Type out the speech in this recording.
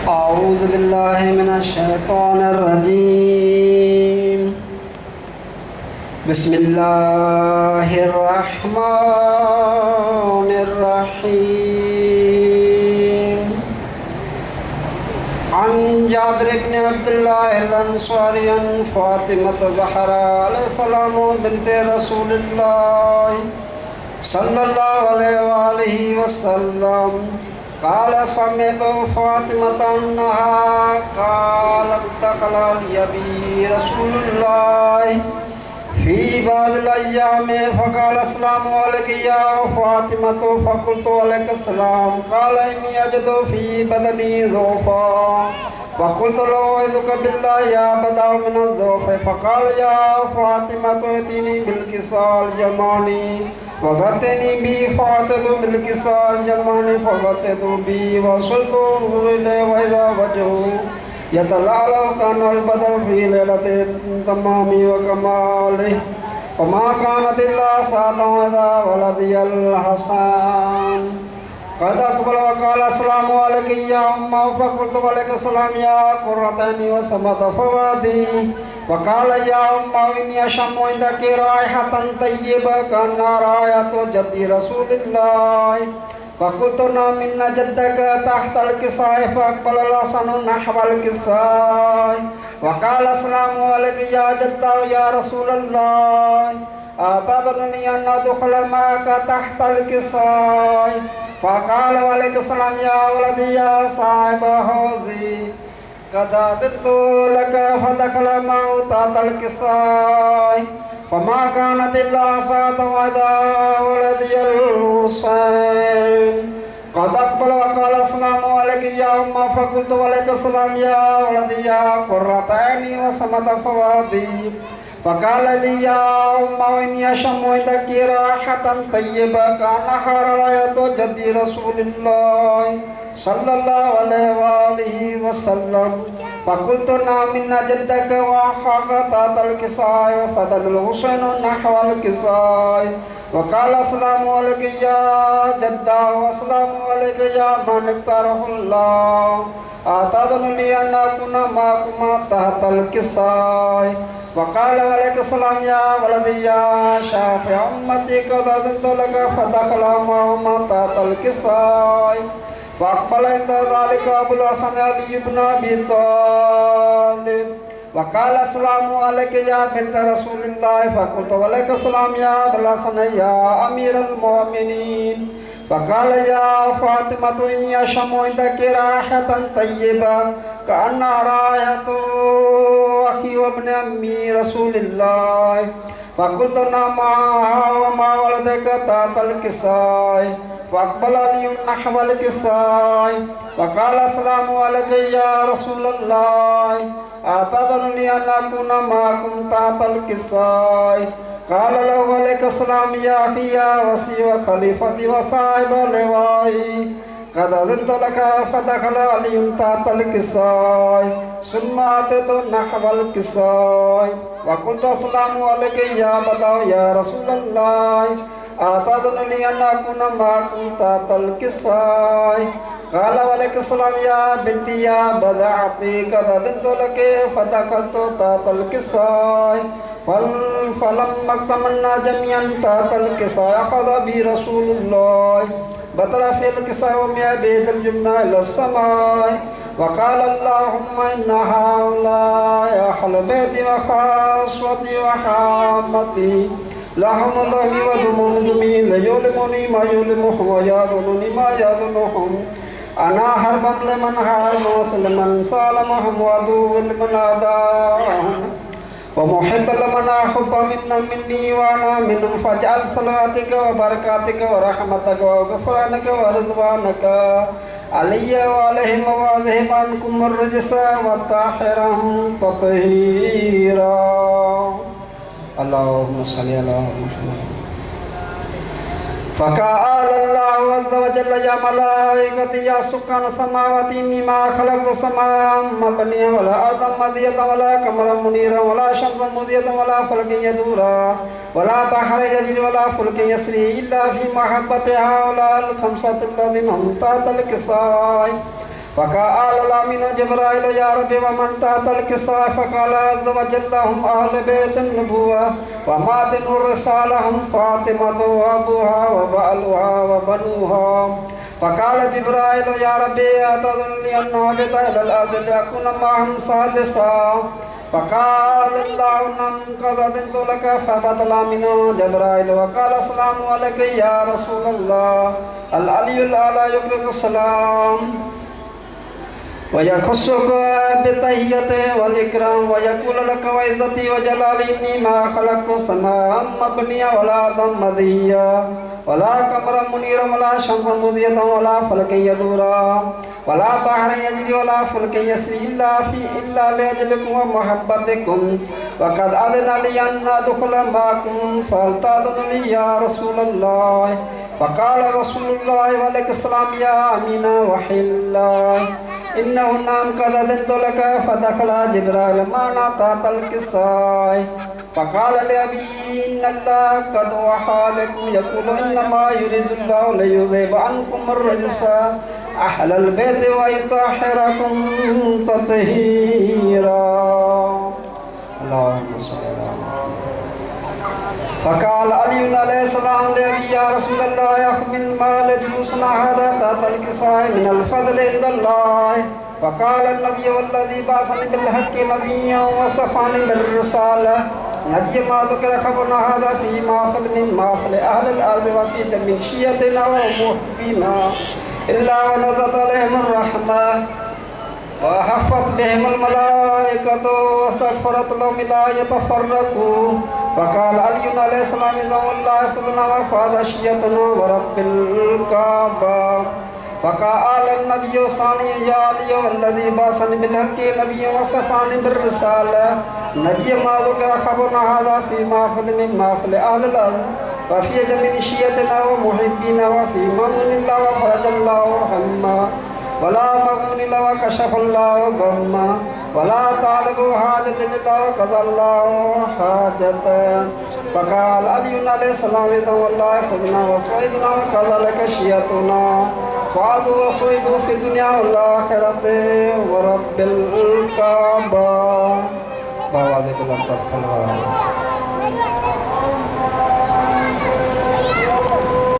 أعوذ بالله من الشيطان الرجيم. بسم الله الرحمن الرحيم. عن جابر بن عبد الله الأنصاري عن فاطمة الزهراء عليه السلام بنت رسول الله صلى الله عليه وآله وسلم قال سمعت فاطمة أنها قالت دخل علي رسول الله في بعض الأيام فقال السلام عليك يا فاطمة فقلت عليك السلام قال إني أجد في بدني ضعفا فقلت له أعوذك بالله يا بدأ من الضعف فقال يا فاطمة ائتني بالكساء الجماني وغطني بي فأتيت بالكساء الجماني فغطيت بي وصلت أنظر إليه وإذا وجهه يتلألأ كان البدر في ليلة التمام وكماله وما كانت إلا ساعة إذا ولدي الحسن قد أقبل وقال السلام عليك يا أمه فقلت عليك السلام يا قرة عيني وسمت فؤادي وقال يا أمه إني أشم عندك رائحة طيبة كأنها رائحة جد رسول الله فقلت نعم إن جدك تحت الكساء فأقبل الحسن نحو الكساء وقال السلام عليك يا جدة يا رسول الله أتظنني أن أدخل معك تحت الكساء فقال عليك السلام يا ولدي يا صاحب حوضي قد أذنت لك فدخل معه تحت الكساء فما كانت إلا ساعة وإذا ولدي الحسين قد أقبل وقال السلام عليك يا أمه فقلت عليك السلام يا ولدي يا قرة عيني وسمت فؤادي فقال لي يا أمه إني أشم عندك رائحة طيبة كأنها رائحة جد رسول الله صلى الله عليه وآله وسلم فقلت نعم إن جدك وأخاك تحت الكساء فدل الحسين نحو الكساء وقال السلام عليك يا جدة والسلام عليك يا من اختاره الله أتظن لي أن أكون معكما تحت الكساء وقال عليك السلام يا ولدي يا شافع أمتي قد أذنت لك فدخل معهما تحت الكساء فأقبل عند ذلك أبو الحسن علي بن أبي طالب وقال السلام عليك يا بنت رسول الله فقلت عليك السلام يا أبو الحسن يا أمير المؤمنين فقال يا فاطمة إني أشم عندك رائحة طيبة كأنها رائحة أخي وابن أمي رسول الله فقلت نعم وما ولدك تحت الكساء فأقبل علي نحو الكساء وقال السلام عليك يا رسول الله أتظنني أن أكون معكم تحت الكساء قال له عليك السلام يا أخي يا وصي وخليفتي وصاحب لوائي قد أذنت لك فدخل علي تحت الكساء ثم أتيت نحو الكساء وقلت السلام عليك يا بدر يا رسول الله أتظنني أن أكون معكم تحت الكساء قال عليك السلام يا بنتي يا بضعتي قد أذنت لك فدخلت تحت الكساء فلما اكتملنا جميعا تحت الكساء أخذ بي رسول الله بطل في الكساء ومع بيد الجمنة إلى السماء وقال اللهم إن هؤلاء أهل بيتي وخاصتي وحامتي لهم لهمي ودمهم دمي ليؤلمني ما يؤلمهم ويأذنني ما يأذنهم أنا حرب لمن حارب وسلمن سالمهم وعدو لمن عاداهم ومحب لمن أحب مني وأنا منهم فاجعل صلواتك وبركاتك ورحمتك وغفرانك ورضوانك علي وعليهم وأذهب عنكم الرجس وطهرهم تطهيرا اللهم صل على محمد فقال الله عز وجل يا ملائكتي يا سكان السماوات إني ما خلقت السماء مبنيا ولا أرضا مضية ولا قمرا منيرا ولا شمسا مضية ولا فلكا يدورا ولا بحر يجري ولا فلك يسري إلا في محبة هؤلاء الخمسة الذين هم تحت الكساء फ़क़ाल अमीन जिब्राइल या रब्बी व मन तहतल किस्सा फ़क़ाल अज़्ज़ व जल्ल हम अहल बैतिन नबुव्वा व मादिनुर रिसाला हम फ़ातिमतु व अबूहा व बालुहा व बनुहा फ़क़ाल जिब्राइल या रब्बी अतज़ुन्नी अन अहबिता इलल अर्दि लिअकुना मअहुम सादिसा फ़क़ाल अल्लाहु नम क़द अज़िनतु लक फ़बतल अमीन जिब्राइल व क़ाल अस्सलामु अलैका या रसूलल्लाह अल अलियुल आला युक़रिकुस सलाम वयखुस्सुक बितहियते वल इकराम वयक़ूलु लक व इज़्ज़ती व जलाली इन्नी मा ख़लक़्तु समाअम मबनिया वला अर्दम मदिया वला क़मरम मुनीरम वला शम्सन मुज़ीयतम वला फ़लकन यदूरा वला बहरन यजरी वला फ़ुल्कन यसरी इल्ला लिअजलिकुम व मुहब्बतिकुम व क़द अज़िना ली अन अदख़ुला मअकुम फ़अल्तज़िमुनी या रसूलल्लाह फ़क़ाल रसूलुल्लाह अलैहिस्सलाम या अमीना वहिल्ला इन्नहु नाम क़द अज़िनतु लक फ़दख़ला जिब्राइल माना तातल किस्साय फ़क़ाल लिअबी इन्नल्लाह क़द वहा लकुम यक़ूलु इन्नमा युरिदुल्लाहु लियुज़हिबा अन्कुम अर्रजसा अहलल बैति व युतहिरकुम तत्हीरा अल्लाहुम्मा सल्लि अला फ़क़ाल अली अलैहिस्सलाम लिअबी या रसूलल्लाह अख़बिरनी मा लजुलूसना हाज़ा तातल किस्साय मिनल फ़ज़्लि इंदल्लाह फ़क़ाल अन्नबी वल्लज़ी बअसनी बिल हक़्क़ि नबिय्यन व सफ़ानी बिर्रिसाला नजी मा ज़ुकिर ख़बरुना हाज़ा फ़ी महफ़िल मिन महफ़िल अहलिल अर्ज़ि व फ़ी जमीन शिय्यतिना व मुहिब्बिना इल्ला व नज़लत अलैहिमुर रहमा व हफ़्फ़त बिहिमुल मलाइकतु वस्तग़फ़रत लहुम ला यतफ़र्रक़ू फ़क़ाल अली अलैहिस्सलाम इज़्ज़ा वल्लाहि फ़ज़लुना व फ़ाज़ शिय्यतुना व रब्बिल काबा फ़क़ाल अन्नबिय्यु सानी या अली वल्लज़ी बअसनी बिल हक़्क़ि नबिय्यन व सफ़ानी बिर्रिसाला नजी मा ज़ुकिर ख़बरुना हाज़ा फ़ी महफ़िल मिन महफ़िल अहलिल अर्ज़ि व फ़ी जमीन शिय्यतिना व मुहिब्बिना व फ़ी ममनिल्लाह व फ़रजल्लाहु हम्मा वला मगमुनिल्लाह व कशफ़ल्लाहु गम्मा वला तालिबु हाजतिन इल्ला व क़ज़ल्लाहु हाजतन फ़क़ाल अली अलैहिस्सलाम इज़्ज़ा वल्लाहि फ़ज़लुना व सुईदुना व कज़ालिका शिय्यतुना फ़ाज़ू व सुईदू फ़ी दुनिया वल आख़िरति व रब्बिल काबा बावाज़े बुलंद सल्लल्लाहु